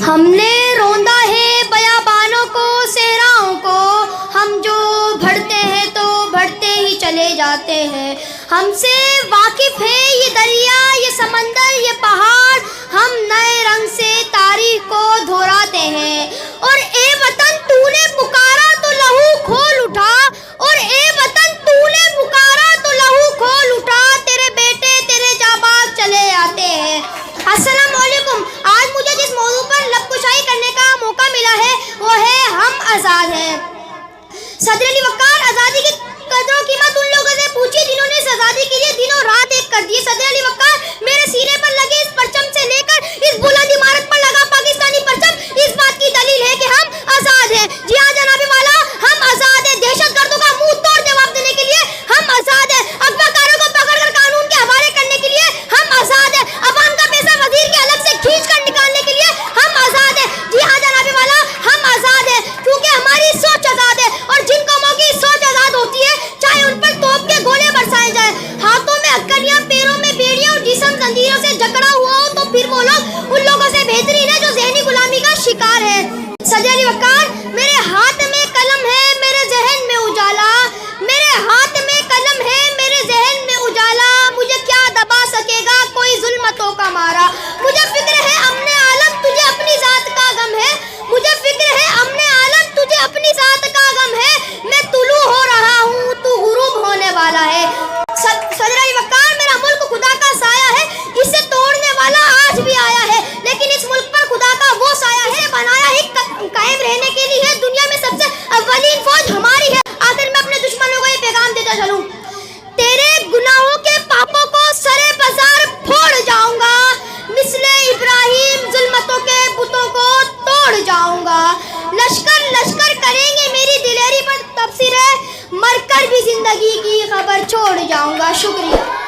ہم نے روندا ہے بیابانوں کو صحراؤں کو، ہم جو بڑھتے ہیں تو بڑھتے ہی چلے جاتے ہیں۔ ہم سے واقف ہے یہ دریا، یہ سمندر، یہ پہاڑ، ہم نئے رنگ سے تاریخ کو دہراتے ہیں۔ اور اے وطن تو نے پکارا تو لہو کھول اٹھا، اور اے وطن تو نے پکارا تو لہو کھول اٹھا، تیرے بیٹے تیرے جانباز چلے آتے ہیں۔ السلام علیکم۔ آج مجھے جس موضوع پر لب کشائی کرنے کا موقع ملا ہے وہ ہے ہم آزاد ہیں۔ صدر علی وقار آزادی کی قدر و قیمت ان لوگوں سے پوچھی جنہوں نے اس آزادی کے لیے دن اور رات ایک کر دیے۔ صدر علی وقار، میرے سینے پر لگے اس پرچم سے لے کر اس بلند عمارت پر لگا پاکستانی پرچم اس بات کی دلیل ہے کہ ہم آزاد ہیں۔ جی ہاں جناب والا، ہم آزاد ہیں۔ دہشت گردوں کا منہ توڑ جواب دینے کے لیے ہم آزاد ہیں۔ اغواکاروں کو پکڑ کر قانون کے حوالے کرنے کے لیے ہم آزاد ہیں۔ عوام کا پیسہ وزیر کے الگ سے کھینچ کر نکالنے کے لیے ہم آزاد ہیں۔ جی ہاں جناب والا، ہم آزاد ہیں کیونکہ ہماری سوچ آزاد ہے، اور جن قوموں کی سوچ آزاد ہوتی ہے چاہے ان پر توپ کے گولے برسائے جائیں، ہاتھوں میں ہتھکڑیاں، پیروں میں بیڑیاں اور جسم زنجیروں سے جکڑا ہوا ہو، تو پھر وہ لوگ ان لوگوں سے بہترین ہے جو ذہنی غلامی کا شکار ہے۔ صدر علی وقار، میرے ہاتھ میں قلم ہے، میرے ذہن میں اجالا، میرے ہاتھ میں قلم ہے، میرے ذہن میں اجالا، مجھے کیا دبا سکے گا کوئی ظلمتوں کا مارا۔ مجھے فکر ہے امن عالم، تجھے اپنی ذات کا غم ہے، مجھے فکر ہے امن عالم، تجھے اپنی ذات کا غم ہے، میں طلوع ہو رہا ہوں تو غروب ہونے والا ہے۔ صدر علی وقار، میرا ملک خدا کا سایہ ہے، اسے توڑنے والا آج بھی آیا ہے، لیکن اس ملک پر خدا کا وہ سایہ ہے بنایا ہی قائم رہنے کے لیے دنیا میں سب سے اولین فوج ہماری ہے۔ آخر میں اپنے دشمنوں کو یہ پیغام دیتا چلوں، تیرے گناہوں کے پاپوں کو سرے بازار پھوڑ جاؤں گا، مثل ابراہیم ظلمتوں کے بتوں کو توڑ جاؤں گا۔ لشکر لشکر کریں گے میری دلیری پر تبصرے، مر کر بھی زندگی کی خبر چھوڑ جاؤں گا۔ شکریہ۔